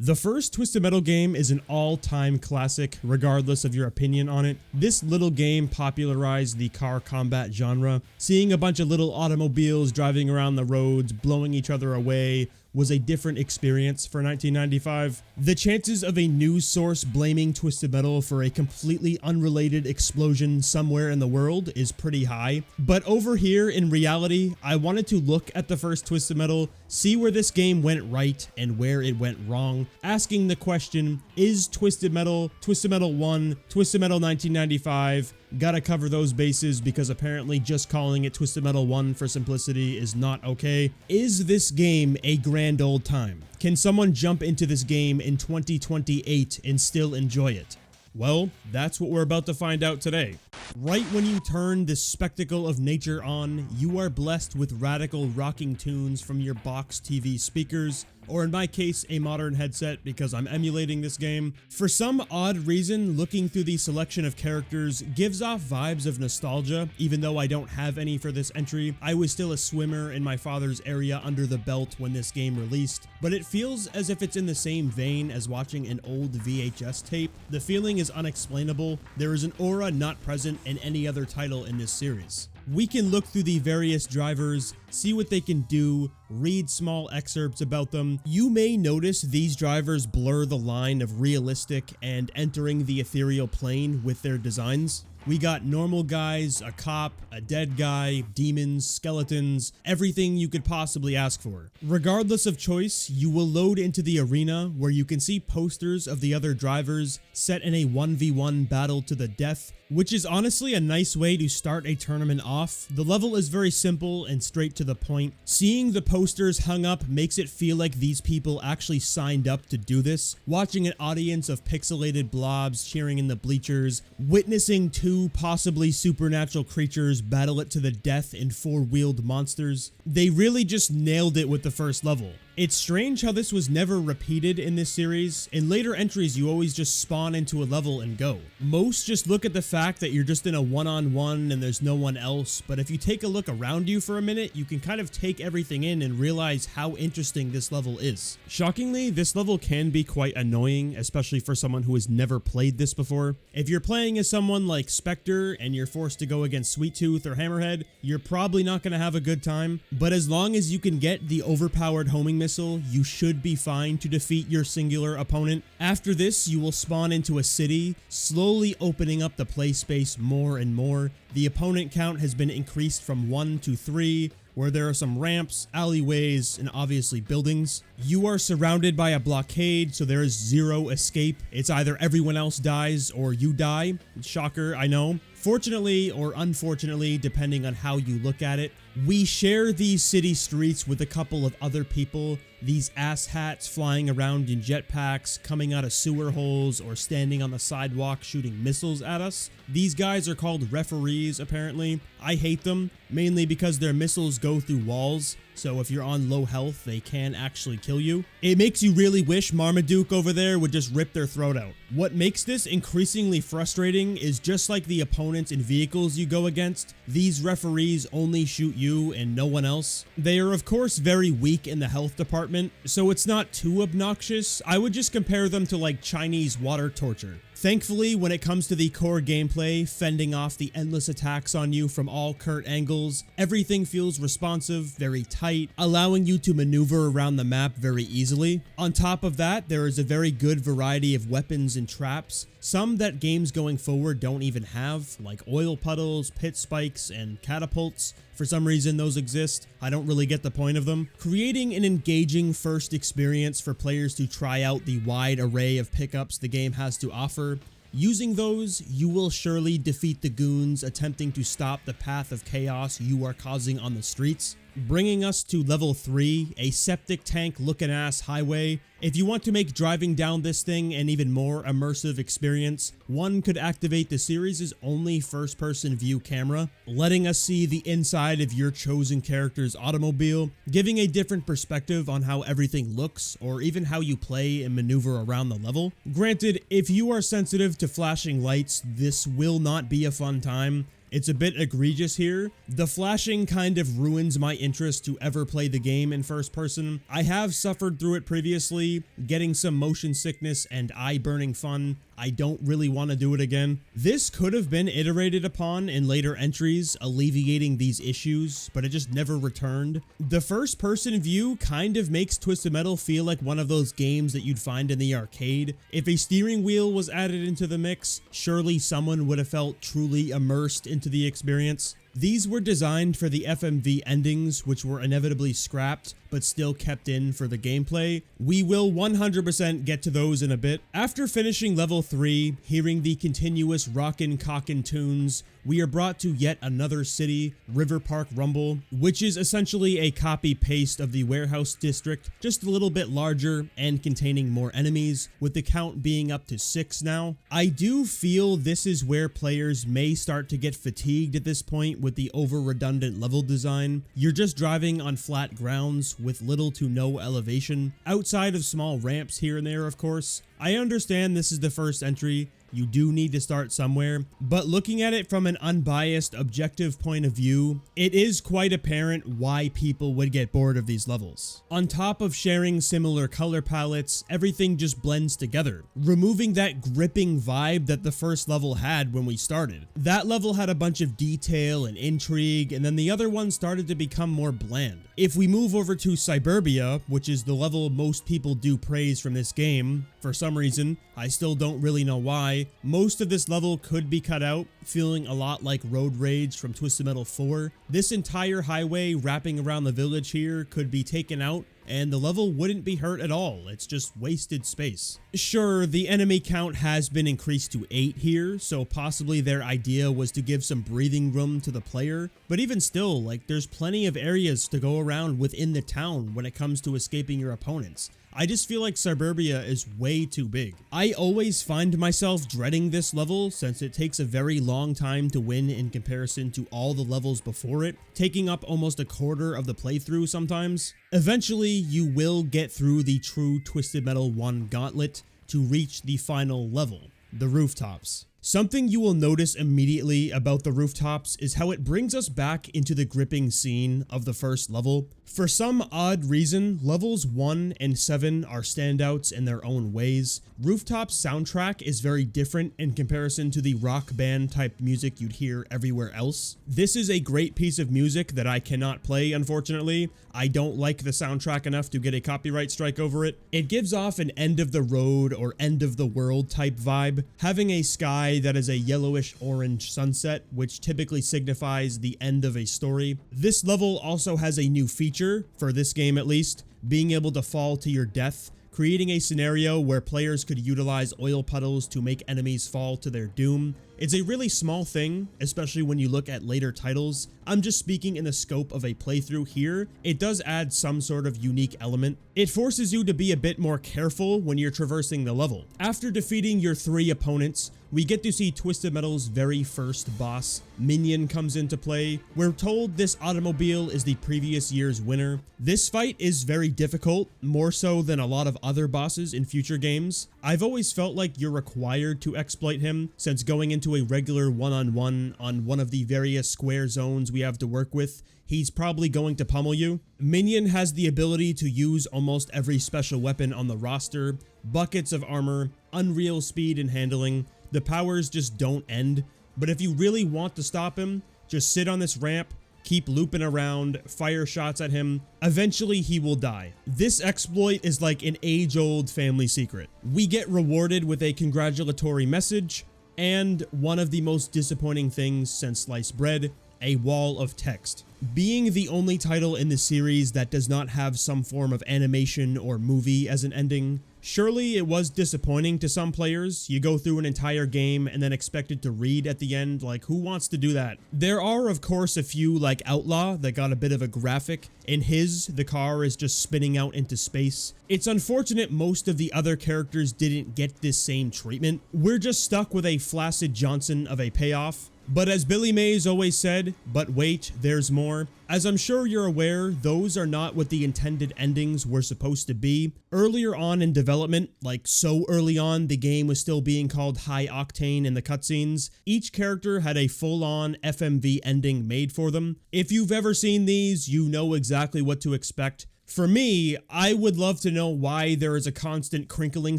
The first Twisted Metal game is an all-time classic, regardless of your opinion on it. This little game popularized the car combat genre. Seeing a bunch of little automobiles driving around the roads, blowing each other away, was a different experience for 1995. The chances of a news source blaming Twisted Metal for a completely unrelated explosion somewhere in the world is pretty high. But over here, in reality, I wanted to look at the first Twisted Metal, see where this game went right and where it went wrong, asking the question, is Twisted Metal 1, Twisted Metal 1995, gotta cover those bases because apparently just calling it Twisted Metal 1 for simplicity is not okay. Is this game a grand old time? Can someone jump into this game in 2028 and still enjoy it? Well, that's what we're about to find out today. Right when you turn this spectacle of nature on, you are blessed with radical rocking tunes from your box TV speakers, or in my case, a modern headset because I'm emulating this game. For some odd reason, looking through the selection of characters gives off vibes of nostalgia, even though I don't have any for this entry. I was still a swimmer in my father's area under the belt when this game released, but it feels as if it's in the same vein as watching an old VHS tape. The feeling is unexplainable. There is an aura not present in any other title in this series. We can look through the various drivers, see what they can do, read small excerpts about them. You may notice these drivers blur the line of realistic and entering the ethereal plane with their designs. We got normal guys, a cop, a dead guy, demons, skeletons, everything you could possibly ask for. Regardless of choice, you will load into the arena where you can see posters of the other drivers set in a 1v1 battle to the death, which is honestly a nice way to start a tournament off. The level is very simple and straight to the point. Seeing the posters hung up makes it feel like these people actually signed up to do this. Watching an audience of pixelated blobs cheering in the bleachers, witnessing two possibly supernatural creatures battle it to the death in four-wheeled monsters. They really just nailed it with the first level. It's strange how this was never repeated in this series. In later entries, you always just spawn into a level and go. Most just look at the fact that you're just in a one-on-one and there's no one else, but if you take a look around you for a minute, you can kind of take everything in and realize how interesting this level is. Shockingly, this level can be quite annoying, especially for someone who has never played this before. If you're playing as someone like Spectre and you're forced to go against Sweet Tooth or Hammerhead, you're probably not going to have a good time, but as long as you can get the overpowered homing missile, you should be fine to defeat your singular opponent. After this, you will spawn into a city, slowly opening up the play space more and more. The opponent count has been increased from 1 to 3, where there are some ramps, alleyways, and obviously buildings. You are surrounded by a blockade, so there is zero escape. It's either everyone else dies or you die. Shocker, I know. Fortunately or unfortunately, depending on how you look at it, we share these city streets with a couple of other people. These asshats flying around in jetpacks, coming out of sewer holes, or standing on the sidewalk shooting missiles at us. These guys are called referees, apparently. I hate them, mainly because their missiles go through walls, so if you're on low health, they can actually kill you. It makes you really wish Marmaduke over there would just rip their throat out. What makes this increasingly frustrating is just like the opponents and vehicles you go against, these referees only shoot you and no one else. They are of course very weak in the health department, so it's not too obnoxious. I would just compare them to like Chinese water torture. Thankfully, when it comes to the core gameplay, fending off the endless attacks on you from all current angles, everything feels responsive, very tight, allowing you to maneuver around the map very easily. On top of that, there is a very good variety of weapons and traps, some that games going forward don't even have, like oil puddles, pit spikes, and catapults. For some reason those exist. I don't really get the point of them. Creating an engaging first experience for players to try out the wide array of pickups the game has to offer. Using those, you will surely defeat the goons attempting to stop the path of chaos you are causing on the streets. Bringing us to level 3, a septic tank looking ass highway. If you want to make driving down this thing an even more immersive experience, one could activate the series' only first-person view camera, letting us see the inside of your chosen character's automobile, giving a different perspective on how everything looks, or even how you play and maneuver around the level. Granted, if you are sensitive to flashing lights, this will not be a fun time. It's a bit egregious here. The flashing kind of ruins my interest to ever play the game in first person. I have suffered through it previously, getting some motion sickness and eye burning fun. I don't really want to do it again. This could have been iterated upon in later entries, alleviating these issues, but it just never returned. The first person view kind of makes Twisted Metal feel like one of those games that you'd find in the arcade. If a steering wheel was added into the mix, surely someone would have felt truly immersed into the experience. These were designed for the FMV endings, which were inevitably scrapped, but still kept in for the gameplay. We will 100% get to those in a bit. After finishing level 3, hearing the continuous rockin' cockin' tunes, we are brought to yet another city, River Park Rumble, which is essentially a copy-paste of the warehouse district, just a little bit larger and containing more enemies, with the count being up to 6 now. I do feel this is where players may start to get fatigued at this point with the over-redundant level design. You're just driving on flat grounds with little to no elevation, outside of small ramps here and there, of course. I understand this is the first entry. You do need to start somewhere, but looking at it from an unbiased, objective point of view, it is quite apparent why people would get bored of these levels. On top of sharing similar color palettes, everything just blends together, removing that gripping vibe that the first level had when we started. That level had a bunch of detail and intrigue, and then the other ones started to become more bland. If we move over to Suburbia, which is the level most people do praise from this game, for some reason, I still don't really know why, most of this level could be cut out, feeling a lot like Road Rage from Twisted Metal 4. This entire highway wrapping around the village here could be taken out, and the level wouldn't be hurt at all. It's just wasted space. Sure, the enemy count has been increased to 8 here, so possibly their idea was to give some breathing room to the player, but even still, like, there's plenty of areas to go around within the town when it comes to escaping your opponents. I just feel like Suburbia is way too big. I always find myself dreading this level since it takes a very long time to win in comparison to all the levels before it, taking up almost a quarter of the playthrough sometimes. Eventually, you will get through the true Twisted Metal 1 gauntlet to reach the final level, the rooftops. Something you will notice immediately about the rooftops is how it brings us back into the gripping scene of the first level. For some odd reason, levels 1 and 7 are standouts in their own ways. Rooftop's soundtrack is very different in comparison to the rock band type music you'd hear everywhere else. This is a great piece of music that I cannot play, unfortunately. I don't like the soundtrack enough to get a copyright strike over it. It gives off an end of the road or end of the world type vibe, having a sky that is a yellowish orange sunset, which typically signifies the end of a story. This level also has a new feature, for this game at least, being able to fall to your death, creating a scenario where players could utilize oil puddles to make enemies fall to their doom. It's a really small thing, especially when you look at later titles. I'm just speaking in the scope of a playthrough here. It does add some sort of unique element. It forces you to be a bit more careful when you're traversing the level. After defeating your 3 opponents, we get to see Twisted Metal's very first boss. Minion comes into play. We're told this automobile is the previous year's winner. This fight is very difficult, more so than a lot of other bosses in future games. I've always felt like you're required to exploit him, since going into a regular one-on-one on one of the various square zones we have to work with, he's probably going to pummel you. Minion has the ability to use almost every special weapon on the roster, buckets of armor, unreal speed and handling. The powers just don't end, but if you really want to stop him, just sit on this ramp, keep looping around, fire shots at him. Eventually he will die. This exploit is like an age-old family secret. We get rewarded with a congratulatory message, and one of the most disappointing things since sliced bread, a wall of text. Being the only title in the series that does not have some form of animation or movie as an ending, surely it was disappointing to some players. You go through an entire game and then expect it to read at the end, like who wants to do that? There are of course a few like Outlaw that got a bit of a graphic. In his, the car is just spinning out into space. It's unfortunate most of the other characters didn't get this same treatment. We're just stuck with a flaccid Johnson of a payoff. But as Billy Mays always said, but wait, there's more. As I'm sure you're aware, those are not what the intended endings were supposed to be. Earlier on in development, like so early on the game was still being called High Octane in the cutscenes, each character had a full-on FMV ending made for them. If you've ever seen these, you know exactly what to expect. For me, I would love to know why there is a constant crinkling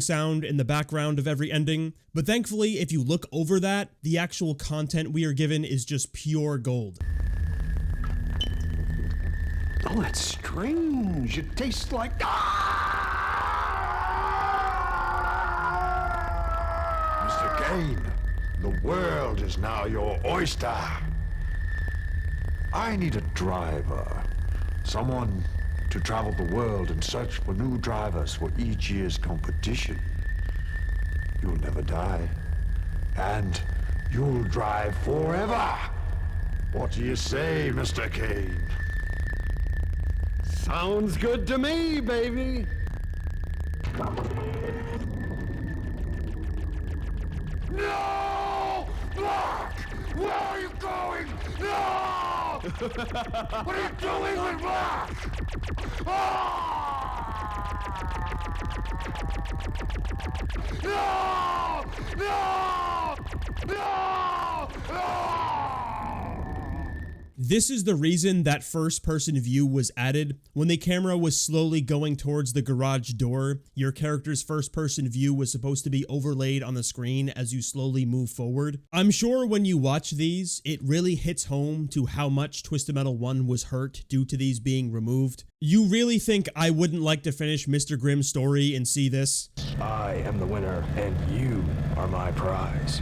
sound in the background of every ending, but thankfully, if you look over that, the actual content we are given is just pure gold. Oh, that's strange. It tastes like... Mr. Kane, the world is now your oyster. I need a driver. Someone to travel the world and search for new drivers for each year's competition. You'll never die. And you'll drive forever. What do you say, Mr. Kane? Sounds good to me, baby. No! Black! Where are you going? No! What are you doing with Black? No! No! No! No! This is the reason that first-person view was added. When the camera was slowly going towards the garage door, your character's first-person view was supposed to be overlaid on the screen as you slowly move forward. I'm sure when you watch these, it really hits home to how much Twisted Metal 1 was hurt due to these being removed. You really think I wouldn't like to finish Mr. Grimm's story and see this? I am the winner, and you are my prize.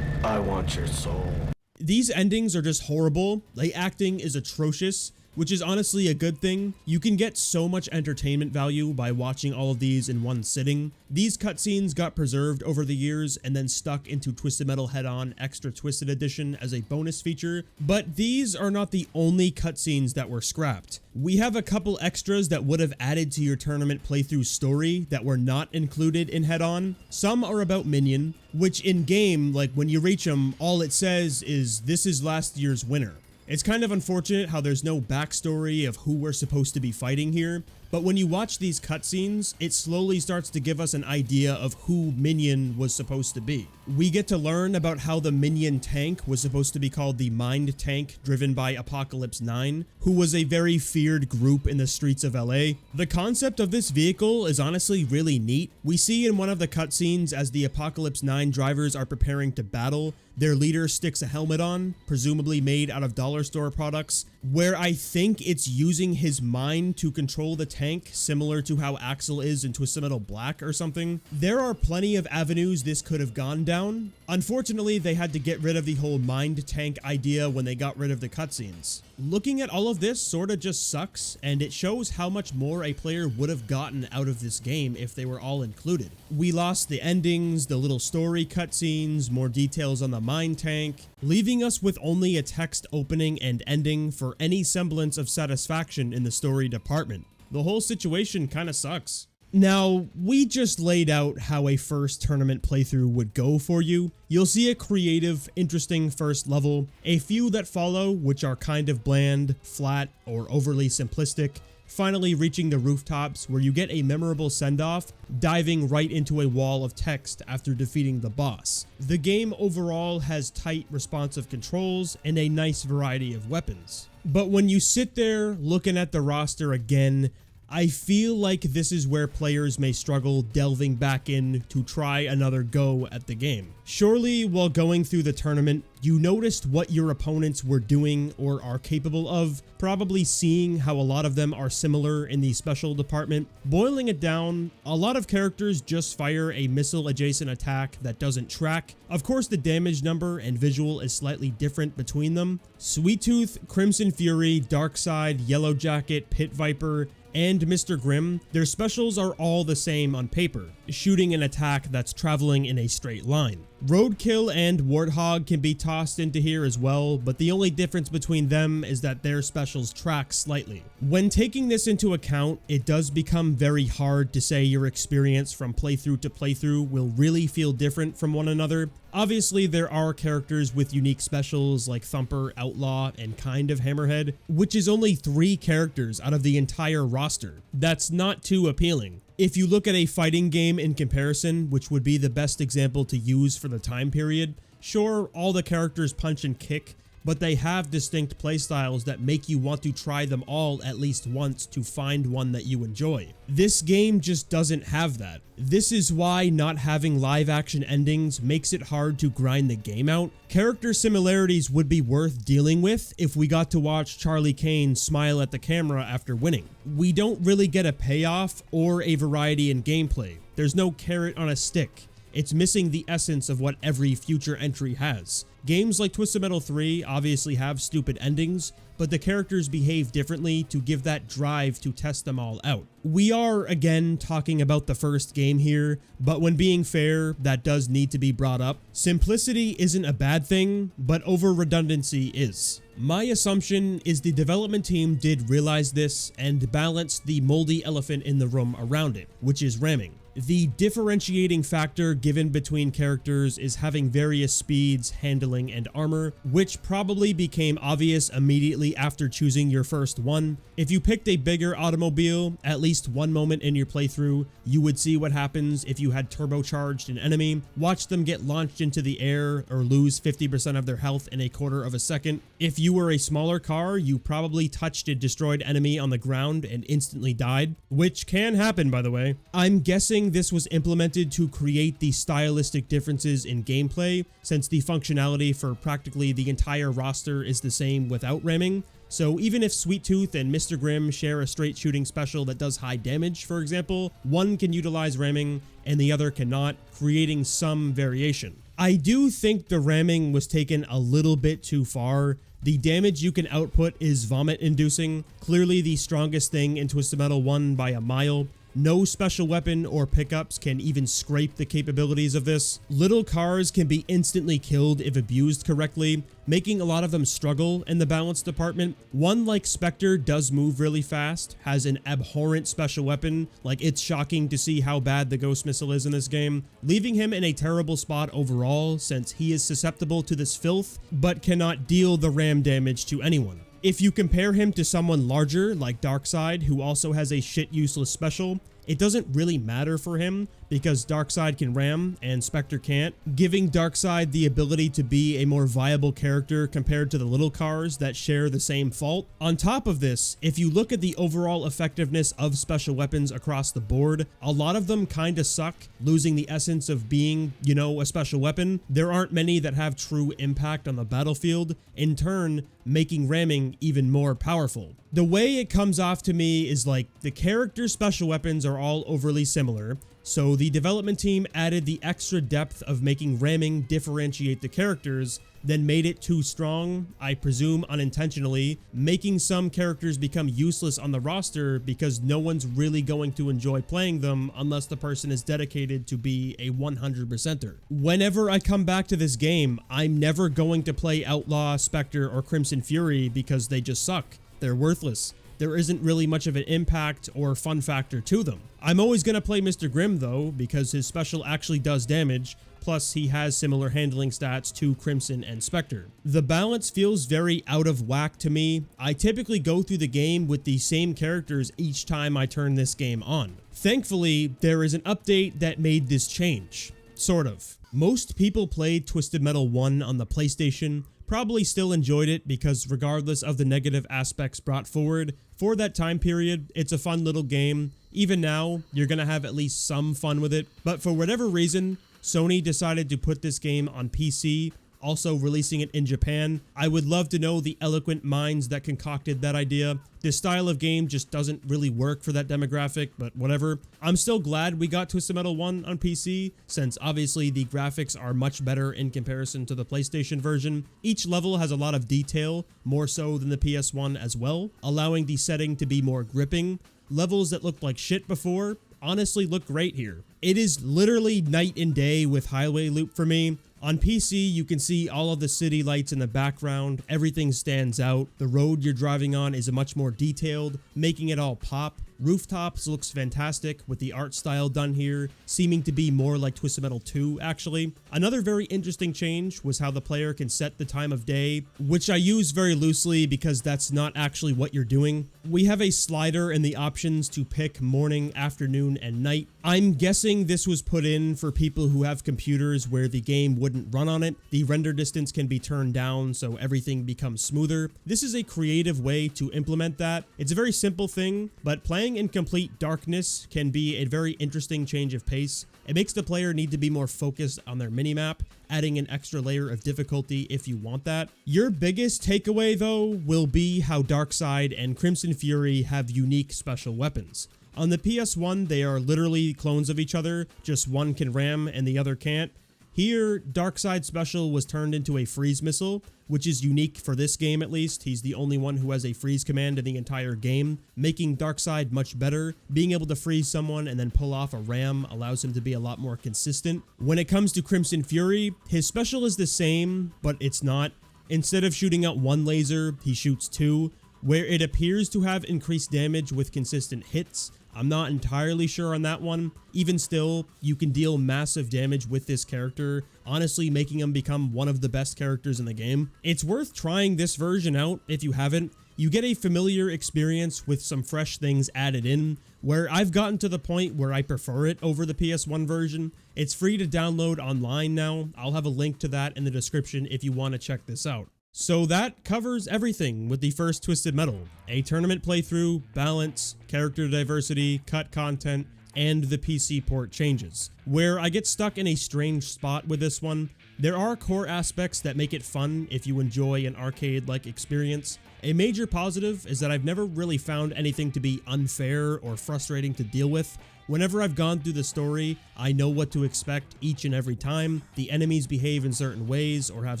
I want your soul. These endings are just horrible. The acting is atrocious, which is honestly a good thing. You can get so much entertainment value by watching all of these in one sitting. These cutscenes got preserved over the years and then stuck into Twisted Metal Head-On Extra Twisted Edition as a bonus feature, but these are not the only cutscenes that were scrapped. We have a couple extras that would have added to your tournament playthrough story that were not included in Head-On. Some are about Minion, which in game, like when you reach them, all it says is, "This is last year's winner." It's kind of unfortunate how there's no backstory of who we're supposed to be fighting here, but when you watch these cutscenes, it slowly starts to give us an idea of who Minion was supposed to be. We get to learn about how the Minion tank was supposed to be called the Mind Tank, driven by Apocalypse 9, who was a very feared group in the streets of LA. The concept of this vehicle is honestly really neat. We see in one of the cutscenes as the Apocalypse 9 drivers are preparing to battle, their leader sticks a helmet on, presumably made out of dollar store products, where I think it's using his mind to control the tank, similar to how Axel is in Twisted Metal Black or something. There are plenty of avenues this could have gone down. Unfortunately, they had to get rid of the whole mind tank idea when they got rid of the cutscenes. Looking at all of this sorta just sucks, and it shows how much more a player would have gotten out of this game if they were all included. We lost the endings, the little story cutscenes, more details on the mind tank, leaving us with only a text opening and ending for any semblance of satisfaction in the story department. The whole situation kinda sucks. Now, we just laid out how a first tournament playthrough would go for you. You'll see a creative, interesting first level, a few that follow, which are kind of bland, flat, or overly simplistic, finally reaching the rooftops where you get a memorable send-off, diving right into a wall of text after defeating the boss. The game overall has tight, responsive controls and a nice variety of weapons. But when you sit there looking at the roster again, I feel like this is where players may struggle delving back in to try another go at the game. Surely, while going through the tournament, you noticed what your opponents were doing or are capable of, probably seeing how a lot of them are similar in the special department. Boiling it down, a lot of characters just fire a missile adjacent attack that doesn't track. Of course, the damage number and visual is slightly different between them. Sweet Tooth, Crimson Fury, Darkseid, Yellow Jacket, Pit Viper, and Mr. Grimm, their specials are all the same on paper. shooting an attack that's traveling in a straight line. Roadkill and Warthog can be tossed into here as well, but the only difference between them is that their specials track slightly. When taking this into account, it does become very hard to say your experience from playthrough to playthrough will really feel different from one another. Obviously, there are characters with unique specials like Thumper, Outlaw, and kind of Hammerhead, which is only 3 characters out of the entire roster. That's not too appealing. If you look at a fighting game in comparison, which would be the best example to use for the time period, sure, all the characters punch and kick, but they have distinct playstyles that make you want to try them all at least once to find one that you enjoy. This game just doesn't have that. This is why not having live action endings makes it hard to grind the game out. Character similarities would be worth dealing with if we got to watch Charlie Kane smile at the camera after winning. We don't really get a payoff or a variety in gameplay. There's no carrot on a stick. It's missing the essence of what every future entry has. Games like Twisted Metal 3 obviously have stupid endings, but the characters behave differently to give that drive to test them all out. We are, again, talking about the first game here, but when being fair, that does need to be brought up. Simplicity isn't a bad thing, but over-redundancy is. My assumption is the development team did realize this and balanced the moldy elephant in the room around it, which is ramming. The differentiating factor given between characters is having various speeds, handling, and armor, which probably became obvious immediately after choosing your first one. If you picked a bigger automobile, at least one moment in your playthrough, you would see what happens if you had turbocharged an enemy, watch them get launched into the air, or lose 50% of their health in a quarter of a second. If you were a smaller car, you probably touched a destroyed enemy on the ground and instantly died, which can happen, by the way. I'm guessing this was implemented to create the stylistic differences in gameplay, since the functionality for practically the entire roster is the same without ramming. So even if Sweet Tooth and Mr. Grimm share a straight shooting special that does high damage, for example, one can utilize ramming and the other cannot, creating some variation. I do think the ramming was taken a little bit too far. The damage you can output is vomit-inducing, clearly the strongest thing in Twisted Metal 1 by a mile. No special weapon or pickups can even scrape the capabilities of this. Little cars can be instantly killed if abused correctly, making a lot of them struggle in the balance department. One like Spectre does move really fast, has an abhorrent special weapon, like it's shocking to see how bad the Ghost Missile is in this game, leaving him in a terrible spot overall since he is susceptible to this filth, but cannot deal the ram damage to anyone. If you compare him to someone larger like Darkseid, who also has a shit useless special, it doesn't really matter for him because Darkseid can ram and Spectre can't, giving Darkseid the ability to be a more viable character compared to the little cars that share the same fault. On top of this, if you look at the overall effectiveness of special weapons across the board, a lot of them kinda suck, losing the essence of being, you know, a special weapon. There aren't many that have true impact on the battlefield, in turn, making ramming even more powerful. The way it comes off to me is like the character's special weapons are all overly similar, so the development team added the extra depth of making ramming differentiate the characters, then made it too strong, I presume unintentionally, making some characters become useless on the roster because no one's really going to enjoy playing them unless the person is dedicated to be a 100%er. Whenever I come back to this game, I'm never going to play Outlaw, Spectre, or Crimson Fury because they just suck. They're worthless. There isn't really much of an impact or fun factor to them. I'm always going to play Mr. Grimm though, because his special actually does damage, plus he has similar handling stats to Crimson and Spectre. The balance feels very out of whack to me. I typically go through the game with the same characters each time I turn this game on. Thankfully, there is an update that made this change. Sort of. Most people played Twisted Metal 1 on the PlayStation, probably still enjoyed it because regardless of the negative aspects brought forward, for that time period, it's a fun little game. Even now, you're gonna have at least some fun with it, but for whatever reason, Sony decided to put this game on PC, also releasing it in Japan. I would love to know the eloquent minds that concocted that idea. This style of game just doesn't really work for that demographic, but whatever. I'm still glad we got Twisted Metal 1 on PC, since obviously the graphics are much better in comparison to the PlayStation version. Each level has a lot of detail, more so than the PS1 as well, allowing the setting to be more gripping. Levels that looked like shit before honestly look great here. It is literally night and day with Highway Loop for me. On PC, you can see all of the city lights in the background, everything stands out, the road you're driving on is much more detailed, making it all pop. Rooftops looks fantastic with the art style done here, seeming to be more like Twisted Metal 2 actually. Another very interesting change was how the player can set the time of day, which I use very loosely because that's not actually what you're doing. We have a slider in the options to pick morning, afternoon, and night. I'm guessing this was put in for people who have computers where the game wouldn't run on it. The render distance can be turned down so everything becomes smoother. This is a creative way to implement that. It's a very simple thing, but playing in complete darkness can be a very interesting change of pace. It makes the player need to be more focused on their minimap, adding an extra layer of difficulty if you want that. Your biggest takeaway though will be how Darkseid and Crimson Fury have unique special weapons. On the PS1, they are literally clones of each other, just one can ram and the other can't. Here, Darkseid special was turned into a freeze missile, which is unique for this game at least. He's the only one who has a freeze command in the entire game, making Darkseid much better. Being able to freeze someone and then pull off a ram allows him to be a lot more consistent. When it comes to Crimson Fury, his special is the same, but it's not. Instead of shooting out one laser, he shoots two, where it appears to have increased damage with consistent hits. I'm not entirely sure on that one. Even still, you can deal massive damage with this character, honestly making him become one of the best characters in the game. It's worth trying this version out if you haven't. You get a familiar experience with some fresh things added in, where I've gotten to the point where I prefer it over the PS1 version. It's free to download online now. I'll have a link to that in the description if you want to check this out. So that covers everything with the first Twisted Metal. A tournament playthrough, balance, character diversity, cut content, and the PC port changes. Where I get stuck in a strange spot with this one, there are core aspects that make it fun if you enjoy an arcade-like experience. A major positive is that I've never really found anything to be unfair or frustrating to deal with. Whenever I've gone through the story, I know what to expect each and every time. The enemies behave in certain ways or have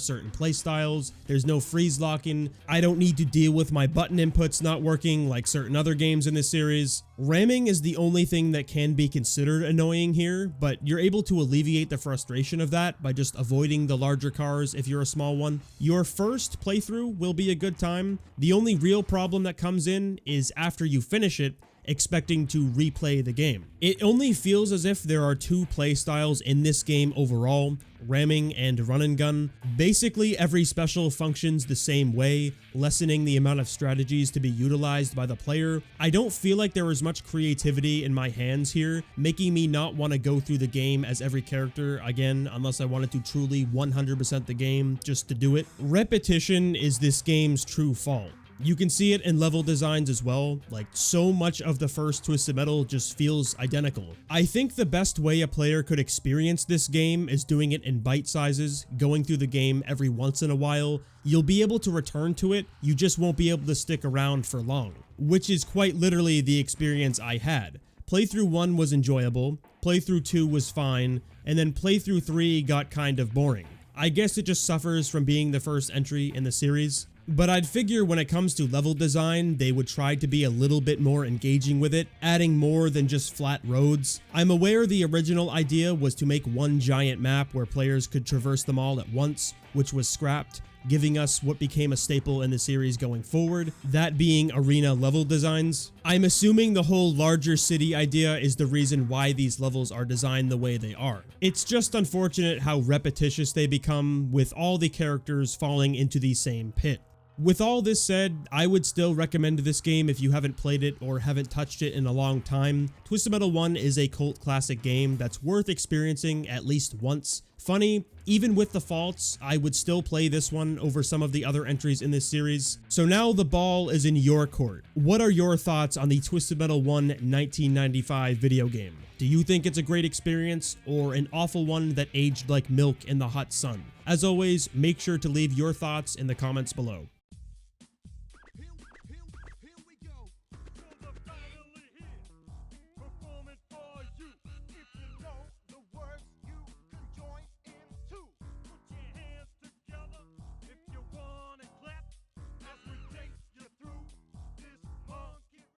certain playstyles. There's no freeze locking. I don't need to deal with my button inputs not working like certain other games in this series. Ramming is the only thing that can be considered annoying here, but you're able to alleviate the frustration of that by just avoiding the larger cars if you're a small one. Your first playthrough will be a good time. The only real problem that comes in is after you finish it, expecting to replay the game. It only feels as if there are two play styles in this game overall, ramming and run and gun. Basically every special functions the same way, lessening the amount of strategies to be utilized by the player. I don't feel like there is much creativity in my hands here, making me not want to go through the game as every character again, unless I wanted to truly 100% the game just to do it. Repetition is this game's true fault. You can see it in level designs as well, like so much of the first Twisted Metal just feels identical. I think the best way a player could experience this game is doing it in bite sizes, going through the game every once in a while. You'll be able to return to it, you just won't be able to stick around for long, which is quite literally the experience I had. Playthrough 1 was enjoyable, playthrough 2 was fine, and then playthrough 3 got kind of boring. I guess it just suffers from being the first entry in the series. But I'd figure when it comes to level design, they would try to be a little bit more engaging with it, adding more than just flat roads. I'm aware the original idea was to make one giant map where players could traverse them all at once, which was scrapped, giving us what became a staple in the series going forward, that being arena level designs. I'm assuming the whole larger city idea is the reason why these levels are designed the way they are. It's just unfortunate how repetitious they become, with all the characters falling into the same pit. With all this said, I would still recommend this game if you haven't played it or haven't touched it in a long time. Twisted Metal 1 is a cult classic game that's worth experiencing at least once. Funny, even with the faults, I would still play this one over some of the other entries in this series. So now the ball is in your court. What are your thoughts on the Twisted Metal 1 1995 video game? Do you think it's a great experience or an awful one that aged like milk in the hot sun? As always, make sure to leave your thoughts in the comments below.